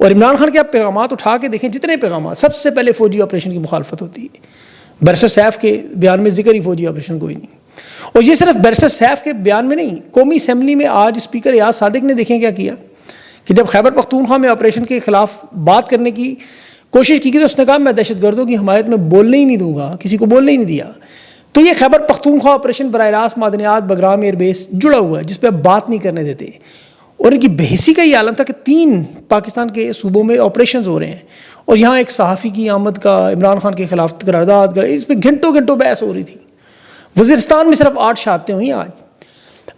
اور عمران خان کے آپ پیغامات اٹھا کے دیکھیں، جتنے پیغامات، سب سے پہلے فوجی آپریشن کی مخالفت ہوتی ہے۔ بیرسٹر سیف کے بیان میں ذکر ہی فوجی آپریشن کوئی نہیں، اور یہ صرف بیرسٹر سیف کے بیان میں نہیں، قومی اسمبلی میں آج اسپیکر ایاز صادق نے دیکھیں کیا کیا کہ جب خیبر پختونخوا میں آپریشن کے خلاف بات کرنے کی کوشش کی تو اس نے کہا میں دہشت گردوں کی حمایت میں بولنے ہی نہیں دوں گا، کسی کو بولنے ہی نہیں دیا۔ تو یہ خیبر پختونخوا آپریشن براہ راست معدنیات بگرام ایئر بیس جڑا ہوا ہے، جس پہ اب بات نہیں کرنے دیتے، اور ان کی بے حسی کا یہ عالم تھا کہ 3 پاکستان کے صوبوں میں آپریشنز ہو رہے ہیں، اور یہاں ایک صحافی کی آمد کا، عمران خان کے خلاف قرارداد کا، اس پہ گھنٹوں گھنٹوں بحث ہو رہی تھی۔ وزیرستان میں صرف 8 شہادتیں ہوئی آج۔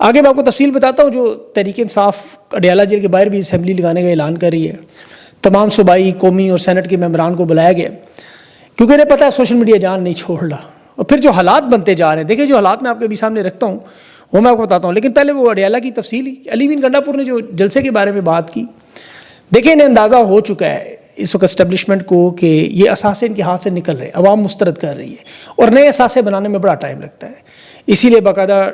آگے میں آپ کو تفصیل بتاتا ہوں۔ جو تحریک انصاف اڈیالہ جیل کے باہر بھی اسمبلی لگانے کا اعلان کر رہی ہے، تمام صوبائی، قومی اور سینٹ کے ممبران کو بلایا گیا، کیونکہ انہیں پتہ ہے سوشل میڈیا جان نہیں چھوڑ رہا، اور پھر جو حالات بنتے جا رہے ہیں، دیکھیں جو حالات میں آپ کے ابھی سامنے رکھتا ہوں وہ میں آپ کو بتاتا ہوں، لیکن پہلے وہ اڈیالہ کی تفصیل ہی۔ علی بن گنڈا پور نے جو جلسے کے بارے میں بات کی، دیکھیں انہیں اندازہ ہو چکا ہے اس وقت اسٹیبلشمنٹ کو کہ یہ اثاثے ان کے ہاتھ سے نکل رہے ہیں، عوام مسترد کر رہی ہے، اور نئے اثاثے بنانے میں بڑا ٹائم لگتا ہے، اسی لیے باقاعدہ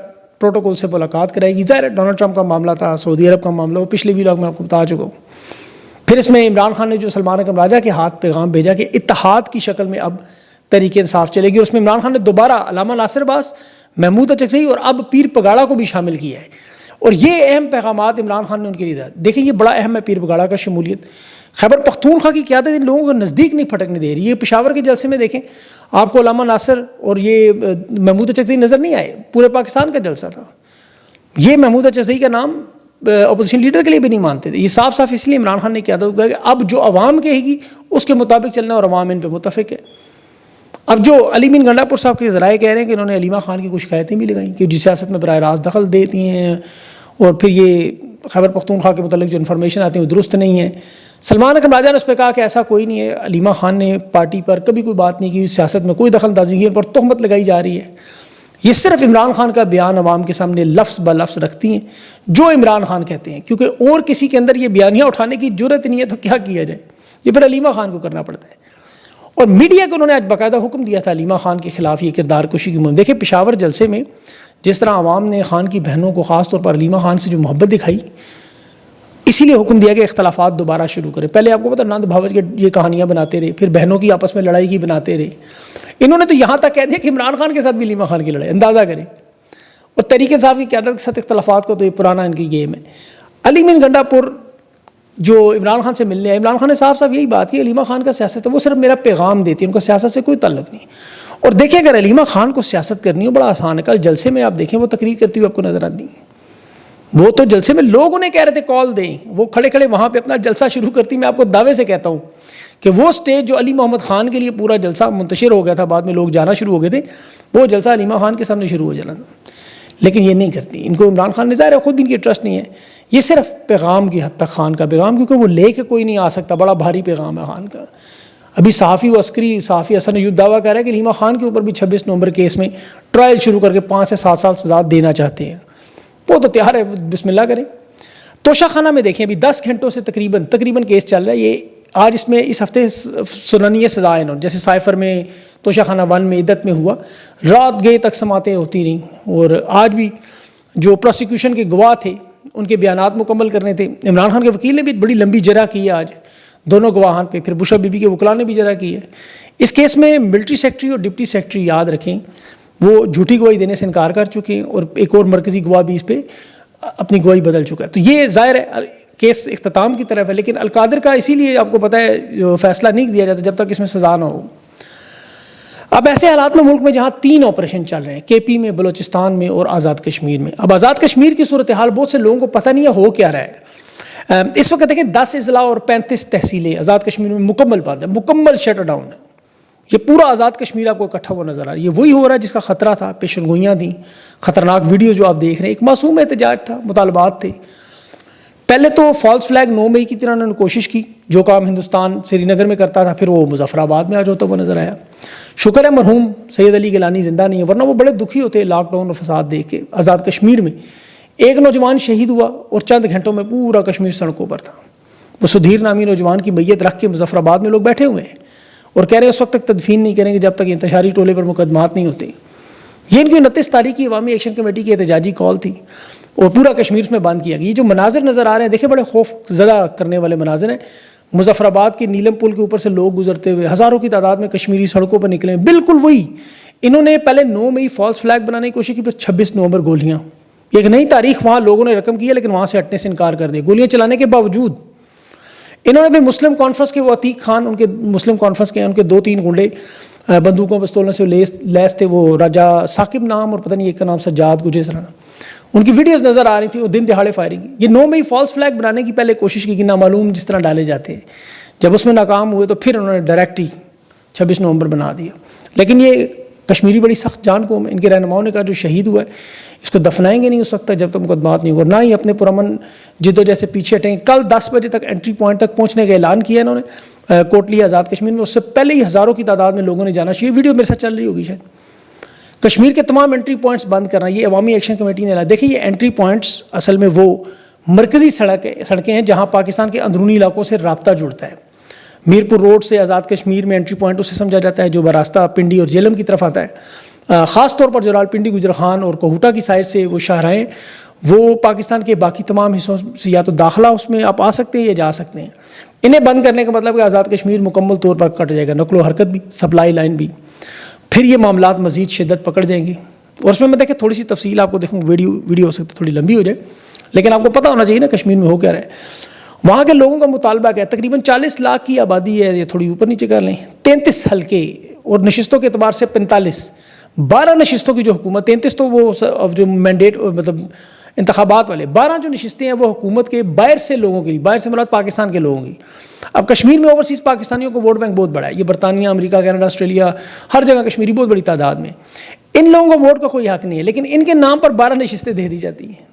پروٹوکول سے ملاقات کرائے گی۔ ظاہر ہے ڈونلڈ ٹرمپ کا معاملہ تھا، سعودی عرب کا معاملہ، وہ پچھلے ویلاگ میں آپ کو بتا چکا ہوں۔ پھر اس میں عمران خان نے جو سلمان اکرم راجہ کے ہاتھ پیغام بھیجا کہ اتحاد کی شکل میں اب تحریک انصاف چلے گی، اور اس میں عمران خان نے دوبارہ علامہ ناصر عباس، محمود اچکزئی اور اب پیر پگاڑا کو بھی شامل کیا ہے، اور یہ اہم پیغامات عمران خان نے ان کے لیے دیا۔ دیکھیں یہ بڑا اہم ہے پیر پگاڑا کا شمولیت۔ خیبر پختونخوا کی قیادت ان لوگوں کو نزدیک نہیں پھٹکنے دے رہی ہے۔ پشاور کے جلسے میں دیکھیں آپ کو علامہ ناصر اور یہ محمود اچکزئی نظر نہیں آئے، پورے پاکستان کا جلسہ تھا۔ یہ محمود اچکزئی کا نام اپوزیشن لیڈر کے لیے بھی نہیں مانتے تھے۔ یہ صاف صاف اس لیے عمران خان نے قیادت کیا کہ اب جو عوام کہے گی اس کے مطابق چلنا، اور عوام ان پہ متفق ہے۔ اب جو علی بن گنڈا پور صاحب کے ذرائع کہہ رہے ہیں کہ انہوں نے علیمہ خان کی کچھ شکایتیں بھی لگائیں کہ جس سیاست میں براہ راست دخل دیتی ہیں، اور پھر یہ خیبر پختونخوا کے متعلق جو انفارمیشن آتی ہے وہ درست نہیں ہے۔ سلمان اکرم راجہ نے اس پہ کہا کہ ایسا کوئی نہیں ہے، علیمہ خان نے پارٹی پر کبھی کوئی بات نہیں کی، سیاست میں کوئی دخل اندازی کی، ان پر تہمت لگائی جا رہی ہے۔ یہ صرف عمران خان کا بیان عوام کے سامنے لفظ بہ لفظ رکھتی ہیں جو عمران خان کہتے ہیں، کیونکہ اور کسی کے اندر یہ بیانیہ اٹھانے کی جرت نہیں ہے تو کیا کیا جائے، یہ پھر علیمہ خان کو کرنا پڑتا ہے۔ اور میڈیا کو انہوں نے آج باقاعدہ حکم دیا تھا علیمہ خان کے خلاف یہ کردار کشی کی مہم۔ دیکھیں پشاور جلسے میں جس طرح عوام نے خان کی بہنوں کو، خاص طور پر علیمہ خان سے جو محبت دکھائی، اسی لیے حکم دیا کہ اختلافات دوبارہ شروع کریں۔ پہلے آپ کو پتہ نند بھاوج کے یہ کہانیاں بناتے رہے، پھر بہنوں کی آپس میں لڑائی کی بناتے رہے، انہوں نے تو یہاں تک کہہ دیا کہ عمران خان کے ساتھ بھی علیمہ خان کی لڑائی، اندازہ کریں۔ اور تحریک انصاف کی قیادت کے ساتھ اختلافات کو تو یہ پرانا ان کی گیم ہے۔ علی بن گنڈا پور جو عمران خان سے ملنے آئے، عمران خان نے صاف صاف یہی بات کی، علیمہ خان کا سیاست ہے، وہ صرف میرا پیغام دیتی ہے، ان کو سیاست سے کوئی تعلق نہیں۔ اور دیکھیں اگر علیمہ خان کو سیاست کرنی ہو بڑا آسان ہے، کل جلسے میں آپ دیکھیں وہ تقریر کرتی ہوئی آپ کو نظر آتی ہیں، وہ تو جلسے میں لوگ انہیں کہہ رہے تھے کال دیں، وہ کھڑے کھڑے وہاں پہ اپنا جلسہ شروع کرتی۔ میں آپ کو دعوے سے کہتا ہوں کہ وہ سٹیج جو علی محمد خان کے لیے پورا جلسہ منتشر ہو گیا تھا، بعد میں لوگ جانا شروع ہو گئے تھے، وہ جلسہ علیمہ خان کے سامنے شروع ہو جانا تھا، لیکن یہ نہیں کرتی۔ ان کو عمران خان نے ظاہر ہے خود بھی ان کی ٹرسٹ نہیں ہے، یہ صرف پیغام کی حد تک خان کا پیغام، کیونکہ وہ لے کے کوئی نہیں آ سکتا، بڑا بھاری پیغام ہے خان کا۔ ابھی صحافی و عسکری صحافی حسن ایوب دعویٰ کر رہا ہے کہ علیمہ خان کے اوپر بھی 26 نومبر کیس میں ٹرائل شروع کر کے 5 سے 7 سال سزا دینا چاہتے ہیں، وہ تو تیار ہے، بسم اللہ کریں۔ توشہ خانہ میں دیکھیں ابھی 10 گھنٹوں سے تقریباً کیس چل رہا ہے، یہ آج اس ہفتے سنانی ہے سزائیں، جیسے سائفر میں، توشہ خانہ 1 میں، عدت میں ہوا، رات گئے تک سماعتیں ہوتی رہیں، اور آج بھی جو پروسیکیوشن کے گواہ تھے ان کے بیانات مکمل کرنے تھے۔ عمران خان کے وکیل نے بھی بڑی لمبی جرح کی ہے آج دونوں گواہان پہ، پھر بشرا بی بی کے وکلاء نے بھی جرح کی ہے۔ اس کیس میں ملٹری سیکرٹری اور ڈپٹی سیکرٹری یاد رکھیں وہ جھوٹی گواہی دینے سے انکار کر چکے ہیں، اور ایک اور مرکزی گواہ بھی اس پہ اپنی گواہی بدل چکا ہے۔ تو یہ ظاہر ہے کیس اختتام کی طرف ہے، لیکن القادر کا اسی لیے آپ کو پتہ ہے جو فیصلہ نہیں دیا جاتا جب تک اس میں سزا نہ ہو۔ اب ایسے حالات میں ملک میں جہاں 3 آپریشن چل رہے ہیں، کے پی میں، بلوچستان میں اور آزاد کشمیر میں۔ اب آزاد کشمیر کی صورتحال بہت سے لوگوں کو پتہ نہیں ہے ہو کیا رہا ہے۔ اس وقت دیکھیں 10 اضلاع اور 35 تحصیلیں آزاد کشمیر میں مکمل بند ہے، مکمل شٹ ڈاؤن ہے۔ یہ پورا آزاد کشمیر آپ کو اکٹھا ہوا نظر آ رہا ہے۔ یہ وہی ہو رہا ہے جس کا خطرہ تھا، پیشن گوئیاں تھیں، خطرناک ویڈیو جو آپ دیکھ رہے ہیں، ایک معصوم احتجاج تھا، مطالبات تھے۔ پہلے تو فالس فلیگ 9 مئی کی طرح انہوں نے کوشش کی، جو کام ہندوستان سری نگر میں کرتا تھا، پھر وہ مظفر آباد میں آج ہوتا ہوا نظر آیا۔ شکر ہے مرحوم سید علی گیلانی زندہ نہیں ہے، ورنہ وہ بڑے دکھی ہوتے لاک ڈاؤن اور فساد دیکھ کے۔ آزاد کشمیر میں ایک نوجوان شہید ہوا اور چند گھنٹوں میں پورا کشمیر سڑکوں پر تھا۔ وہ سدھیر نامی نوجوان کی میت رکھ کے مظفر آباد میں لوگ بیٹھے ہوئے ہیں اور کہہ رہے ہیں اس وقت تک تدفین نہیں کریں گے جب تک انتشاری ٹولے پر مقدمات نہیں ہوتے۔ یہ ان کی 29 تاریخ کی عوامی ایکشن کمیٹی کی احتجاجی کال تھی اور پورا کشمیر اس میں بند کیا گیا۔ یہ جو مناظر نظر آ رہے ہیں دیکھیں بڑے خوف زدہ کرنے والے مناظر ہیں۔ مظفر آباد کے نیلم پل کے اوپر سے لوگ گزرتے ہوئے ہزاروں کی تعداد میں کشمیری سڑکوں پر نکلے ہیں. بالکل وہی انہوں نے پہلے 9 مئی فالس فلیگ بنانے کی کوشش کی, پھر 26 نومبر گولیاں. یہ ایک نئی تاریخ وہاں لوگوں نے رقم کی ہے, لیکن وہاں سے ہٹنے سے انکار کر دیا گولیاں چلانے کے باوجود. انہوں نے بھی مسلم کانفرنس کے, وہ عتیق خان ان کے مسلم کانفرنس کے, ان کے 2-3 گنڈے بندوقوں پستولوں سے لیس تھے, وہ راجا ثاقب نام اور پتہ نہیں ایک کا نام سجاد کچھ اس طرح, ان کی ویڈیوز نظر آ رہی تھیں, وہ دن دہاڑے فائرنگ کی. یہ 9 مئی فالس فلیگ بنانے کی پہلے کوشش کی کہ نامعلوم جس طرح ڈالے جاتے ہیں, جب اس میں ناکام ہوئے تو پھر انہوں نے ڈائریکٹ ہی 26 نومبر بنا دیا. لیکن یہ کشمیری بڑی سخت جان قوم ہے. ان کے رہنماؤں نے کہا جو شہید ہوا ہے اس کو دفنائیں گے نہیں اس وقت تک جب تک مقدمات نہیں ہوا, نہ ہی اپنے پرامن جدو جیسے پیچھے ہٹیں. کل 10 بجے تک انٹری پوائنٹ تک پہنچنے کا اعلان کیا انہوں نے کوٹلی آزاد کشمیر میں. اس سے پہلے ہی ہزاروں کی تعداد میں لوگوں نے جانا چاہیے. ویڈیو میرے ساتھ چل رہی ہوگی شاید. کشمیر کے تمام انٹری پوائنٹس بند کرنا, یہ عوامی ایکشن کمیٹی نے اعلان. دیکھیے یہ انٹری پوائنٹس اصل میں وہ مرکزی سڑکیں ہیں جہاں پاکستان کے اندرونی علاقوں سے رابطہ جڑتا ہے. میرپور روڈ سے آزاد کشمیر میں انٹری پوائنٹ اسے سمجھا جاتا ہے جو براستہ پنڈی اور جیلم کی طرف آتا ہے. خاص طور پر جو رال پنڈی, گجرخان اور کوہوٹا کی سائڈ سے وہ شاہراہیں, وہ پاکستان کے باقی تمام حصوں سے یا تو داخلہ اس میں آپ آ سکتے ہیں یا جا سکتے ہیں. انہیں بند کرنے کا مطلب کہ آزاد کشمیر مکمل طور پر کٹ جائے گا, نقل و حرکت بھی, سپلائی لائن بھی. پھر یہ معاملات مزید شدت پکڑ جائیں گے. اور اس میں دیکھیں تھوڑی سی تفصیل آپ کو دیکھوں, ویڈیو ہو سکتا ہے تھوڑی لمبی ہو جائے, لیکن آپ کو پتہ ہونا چاہیے نا کشمیر میں ہو کیا رہا ہے. وہاں کے لوگوں کا مطالبہ کیا ہے, تقریباً 40 لاکھ کی آبادی ہے, یہ تھوڑی اوپر نیچے کر لیں, 33 حلقے اور نشستوں کے اعتبار سے 45, 12 نشستوں کی جو حکومت, 33 تو وہ جو مینڈیٹ مطلب انتخابات والے, 12 جو نشستیں ہیں وہ حکومت کے باہر سے لوگوں کی, باہر سے مراد پاکستان کے لوگوں کی. اب کشمیر میں اوورسیز پاکستانیوں کو ووٹ بینک بہت بڑا ہے, یہ برطانیہ, امریکہ, کینیڈا, آسٹریلیا, ہر جگہ کشمیری بہت بڑی تعداد میں. ان لوگوں کو ووٹ کا کوئی حق نہیں ہے, لیکن ان کے نام پر 12 نشستیں دے دی جاتی ہیں.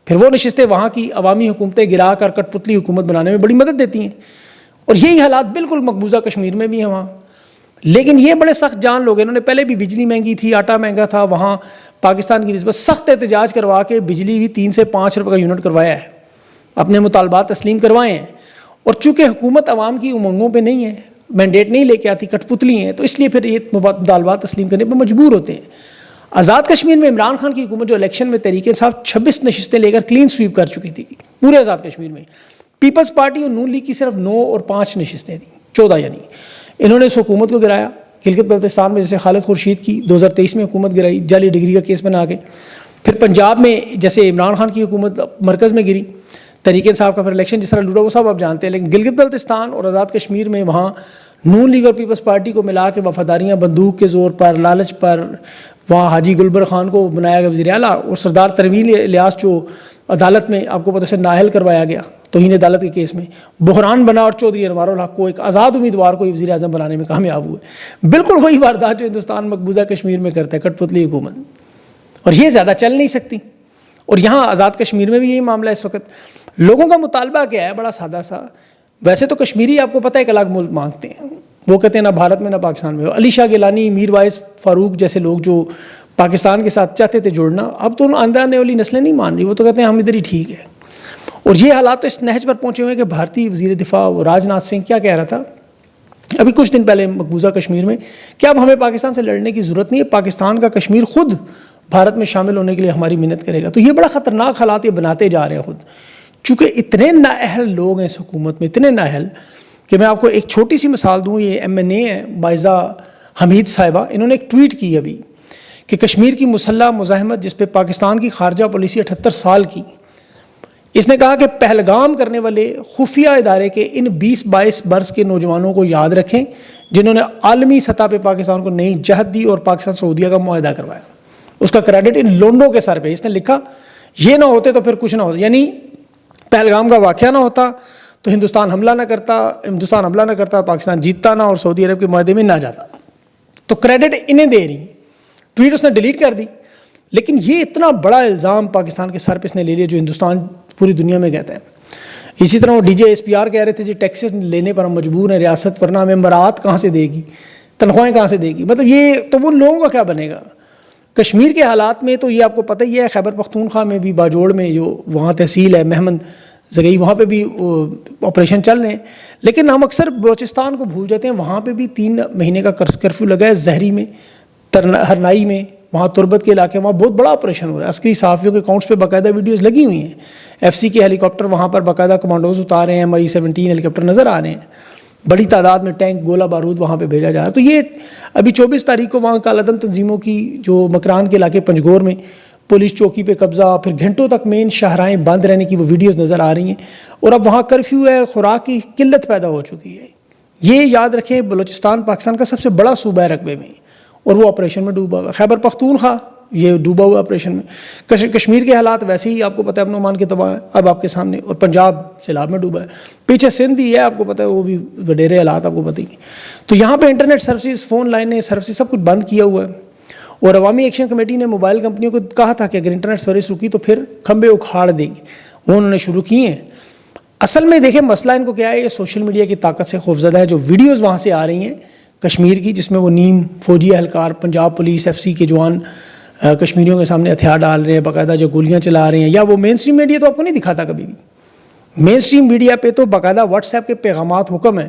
پھر وہ نشستیں وہاں کی عوامی حکومتیں گرا کر کٹ پتلی حکومت بنانے میں بڑی مدد دیتی ہیں. اور یہی حالات بالکل مقبوضہ کشمیر میں بھی ہیں وہاں. لیکن یہ بڑے سخت جان لوگ ہیں, انہوں نے پہلے بھی بجلی مہنگی تھی, آٹا مہنگا تھا, وہاں پاکستان کی نسبت سخت احتجاج کروا کے بجلی بھی 3 سے 5 روپے کا یونٹ کروایا ہے, اپنے مطالبات تسلیم کروائے ہیں. اور چونکہ حکومت عوام کی امنگوں پہ نہیں ہے, مینڈیٹ نہیں لے کے آتی, کٹ پتلی ہیں, تو اس لیے پھر یہ مطالبات تسلیم کرنے پہ مجبور ہوتے ہیں. آزاد کشمیر میں عمران خان کی حکومت جو الیکشن میں تحریک انصاف 26 نشستیں لے کر کلین سویپ کر چکی تھی پورے آزاد کشمیر میں. پیپلز پارٹی اور نون لیگ کی صرف 9 اور 5 نشستیں تھیں, 14 یعنی. انہوں نے اس حکومت کو گرایا. گلگت بلتستان میں جیسے خالد خورشید کی 2023 میں حکومت گرائی, جعلی ڈگری کا کیس بنا کے. پھر پنجاب میں جیسے عمران خان کی حکومت مرکز میں گری, تحریک انصاف کا پھر الیکشن جس طرح لوٹا وہ سب آپ جانتے ہیں. لیکن گلگت بلتستان اور آزاد کشمیر میں وہاں نون لیگ اور پیپلز پارٹی کو ملا کے وفاداریاں بندوق کے زور پر, لالچ پر, وہاں حاجی گلبر خان کو بنایا گیا وزیر اعلیٰ, اور سردار تنویر الیاس جو عدالت میں آپ کو پتہ سے نااہل کروایا گیا توہین عدالت کے کیس میں, بحران بنا, اور چودھری انوار الحق کو ایک آزاد امیدوار کو وزیر اعظم بنانے میں کامیاب ہوئے. بالکل وہی واردات جو ہندوستان مقبوضہ کشمیر میں کرتا ہے, کٹ پتلی حکومت. اور یہ زیادہ چل نہیں سکتی. اور یہاں آزاد کشمیر میں بھی یہی معاملہ ہے اس وقت. لوگوں کا مطالبہ کیا ہے, بڑا سادہ سا. ویسے تو کشمیری آپ کو پتہ ہے ایک الگ ملک مانگتے ہیں, وہ کہتے ہیں نہ بھارت میں نہ پاکستان میں. علی شاہ گیلانی, میر وائس فاروق جیسے لوگ جو پاکستان کے ساتھ چاہتے تھے جڑنا, اب تو آنے آنے والی نسلیں نہیں مان رہی, وہ تو کہتے ہیں ہم ادھر ہی ٹھیک ہے. اور یہ حالات تو اس نہج پر پہنچے ہوئے کہ بھارتی وزیر دفاع راج ناتھ سنگھ کیا کہہ رہا تھا ابھی کچھ دن پہلے مقبوضہ کشمیر میں, کہ اب ہمیں پاکستان سے لڑنے کی ضرورت نہیں ہے, پاکستان کا کشمیر خود بھارت میں شامل ہونے کے لیے ہماری منت کرے گا. تو یہ بڑا خطرناک حالات یہ بناتے جا رہے ہیں خود, چونکہ اتنے نااہل لوگ ہیں اس حکومت میں, اتنے نااہل کہ میں آپ کو ایک چھوٹی سی مثال دوں. یہ MNA ہے باعزہ حمید صاحبہ, انہوں نے ایک ٹویٹ کی ابھی کہ کشمیر کی مسلح مزاحمت جس پہ پاکستان کی خارجہ پالیسی 78 سال کی, اس نے کہا کہ پہلگام کرنے والے خفیہ ادارے کے ان 20-22 برس کے نوجوانوں کو یاد رکھیں جنہوں نے عالمی سطح پہ پاکستان کو نئی جہت دی اور پاکستان سعودیہ کا معاہدہ کروایا. اس کا کریڈٹ ان لونڈوں کے سر پہ. اس نے لکھا یہ نہ ہوتے تو پھر کچھ نہ ہوتا, یعنی پہلگام کا واقعہ نہ ہوتا تو ہندوستان حملہ نہ کرتا, پاکستان جیتتا نہ, اور سعودی عرب کے معاہدے میں نہ جاتا. تو کریڈٹ انہیں دے رہی. ٹویٹ اس نے ڈیلیٹ کر دی. لیکن یہ اتنا بڑا الزام پاکستان کے سر پہ اس نے لے لیا جو ہندوستان پوری دنیا میں کہتا ہے. اسی طرح وہ DJSPR کہہ رہے تھے جی ٹیکسز لینے پر ہم مجبور ہیں ریاست, ورنہ ہمیں مراعات کہاں سے دے گی, تنخواہیں کہاں سے دے گی. مطلب یہ تو وہ لوگوں کا کیا بنے گا. کشمیر کے حالات میں تو یہ آپ کو پتہ ہی ہے, خیبر پختونخوا میں بھی باجوڑ میں جو وہاں تحصیل ہے محمد زگئی, وہاں پہ بھی آپریشن چل رہے ہیں. لیکن ہم اکثر بلوچستان کو بھول جاتے ہیں, وہاں پہ بھی 3 مہینے کا کرفیو لگا ہے, زہری میں, ہرنائی میں, وہاں تربت کے علاقے وہاں بہت بڑا آپریشن ہو رہا ہے. عسکری صحافیوں کے اکاؤنٹس پہ باقاعدہ ویڈیوز لگی ہوئی ہیں. FCC کے ہیلی کاپٹر وہاں پر باقاعدہ کمانڈوز اتار رہے ہیں, MI-17 ہیلی کاپٹر نظر آ رہے ہیں, بڑی تعداد میں ٹینک گولہ بارود وہاں پہ بھیجا جا رہا ہے. تو یہ ابھی 24 تاریخ کو وہاں کالعدم تنظیموں کی جو مکران کے علاقے پنجگور میں پولیس چوکی پہ قبضہ, پھر گھنٹوں تک مین شاہراہیں بند رہنے کی وہ ویڈیوز نظر آ رہی ہیں. اور اب وہاں کرفیو ہے, خوراک کی قلت پیدا ہو چکی ہے. یہ یاد رکھیں بلوچستان پاکستان کا سب سے بڑا صوبہ ہے رقبے میں, اور وہ آپریشن میں ڈوبا ہوا ہے. خیبر پختونخوا یہ ڈوبا ہوا آپریشن میں. کشمیر کے حالات ویسے ہی آپ کو پتہ ہے امن و امان کے تباہ ہیں اب آپ کے سامنے, اور پنجاب سیلاب میں ڈوبا ہے. پیچھے سندھ ہی ہے آپ کو پتہ ہے, وہ بھی وڈیرے حالات آپ کو پتہ ہی ہیں. تو یہاں پہ انٹرنیٹ سروسز, فون لائنیں, سروسز سب کچھ بند کیا ہوا ہے. اور عوامی ایکشن کمیٹی نے موبائل کمپنیوں کو کہا تھا کہ اگر انٹرنیٹ سروس رکی تو پھر کھمبے اکھاڑ دیں گے, وہ انہوں نے شروع کیے ہیں. اصل میں دیکھیں مسئلہ ان کو کیا ہے, یہ سوشل میڈیا کی طاقت سے خوفزدہ ہے. جو ویڈیوز وہاں سے آ رہی ہیں کشمیر کی, جس میں وہ نیم فوجی اہلکار, پنجاب پولیس, FCC کے جوان کشمیریوں کے سامنے ہتھیار ڈال رہے ہیں, باقاعدہ جو گولیاں چلا رہے ہیں, یا وہ مین اسٹریم میڈیا تو آپ کو نہیں دکھاتا کبھی بھی. مین اسٹریم میڈیا پہ تو باقاعدہ واٹس ایپ کے پیغامات حکم ہیں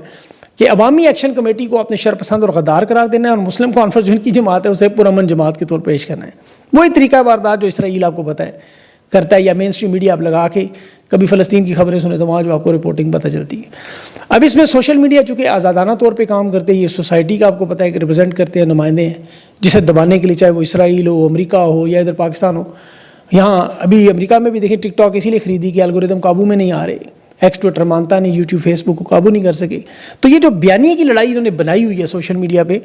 کہ عوامی ایکشن کمیٹی کو اپنے شرپسند اور غدار قرار دینا ہے, اور مسلم کانفرنس جن کی جماعت ہے اسے پرامن جماعت کے طور پیش کرنا ہے. وہی طریقہ واردات جو اسرائیل آپ کو پتہ ہے کرتا ہے, یا مین اسٹریم میڈیا آپ لگا کے کبھی فلسطین کی خبریں سنیں تو وہاں جو آپ کو رپورٹنگ پتہ چلتی ہے. اب اس میں سوشل میڈیا چونکہ آزادانہ طور پہ کام کرتے ہیں, یہ سوسائٹی کا آپ کو پتہ ہے کہ ریپرزینٹ کرتے ہیں, نمائندے ہیں, جسے دبانے کے لیے چاہے وہ اسرائیل ہو, امریکہ ہو, یا ادھر پاکستان ہو. یہاں ابھی امریکہ میں بھی دیکھیں ٹک ٹاک اسی لیے خریدی کہ الگوریتم قابو میں نہیں آ رہے, ایکس ٹویٹر مانتا نہیں, یوٹیوب فیس بک کو قابو نہیں کر سکے. تو یہ جو بیانیے کی لڑائی انہوں نے بنائی ہوئی ہے سوشل میڈیا پہ,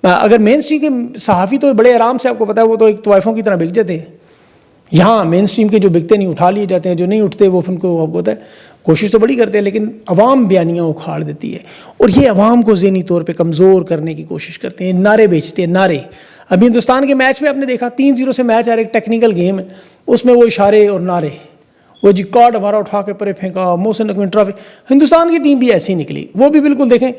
اگر مین اسٹریم کے صحافی تو بڑے آرام سے آپ کو پتہ ہے وہ تو ایک طوائفوں کی طرح بک جاتے ہیں. یہاں مین اسٹریم کے جو بکتے نہیں اٹھا لیے جاتے ہیں, جو نہیں اٹھتے وہ ان کو آپ کو پتہ ہے کوشش تو بڑی کرتے ہیں, لیکن عوام بیانیاں اکھاڑ دیتی ہے, اور یہ عوام کو ذہنی طور پہ کمزور کرنے کی کوشش کرتے ہیں. نعرے بیچتے ہیں, نعرے. ابھی ہندوستان کے میچ میں آپ نے دیکھا 3-0 سے میچ آ رہا ہے, ایک ٹیکنیکل گیم ہے, اس میں وہ اشارے اور نعرے, وہ جی کارڈ ہمارا اٹھا کے پرے پھینکا, محسن نقوی ٹرافی. ہندوستان کی ٹیم بھی ایسی نکلی, وہ بھی بالکل دیکھیں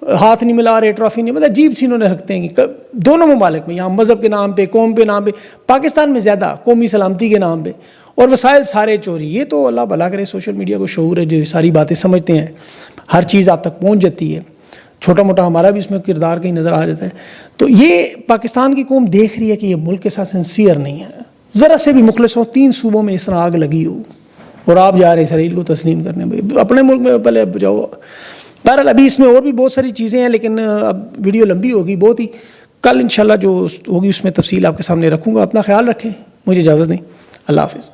ہاتھ نہیں ملا رہے, ٹرافی نہیں, مطلب عجیب سی انہوں نے رکھتے ہیں کہ دونوں ممالک میں, یہاں مذہب کے نام پہ, قوم کے نام پہ, پاکستان میں زیادہ قومی سلامتی کے نام پہ, اور وسائل سارے چوری. یہ تو اللہ بھلا کرے سوشل میڈیا کو شعور ہے, جو ساری باتیں سمجھتے ہیں, ہر چیز آپ تک پہنچ جاتی ہے. چھوٹا موٹا ہمارا بھی اس میں کردار کہیں نظر آ جاتا ہے. تو یہ پاکستان کی قوم دیکھ رہی ہے کہ یہ ملک کے ساتھ سنسیئر نہیں ہے, ذرا سے بھی مخلص ہو. 3 صوبوں میں اس طرح آگ لگی ہو اور آپ جا رہے ہیں اسرائیل کو تسلیم کرنے, بھائی اپنے ملک میں پہلے اب جاؤ. بہرحال ابھی اس میں اور بھی بہت ساری چیزیں ہیں, لیکن اب ویڈیو لمبی ہوگی بہت ہی. کل انشاءاللہ جو ہوگی اس میں تفصیل آپ کے سامنے رکھوں گا. اپنا خیال رکھیں, مجھے اجازت دیں. اللہ حافظ.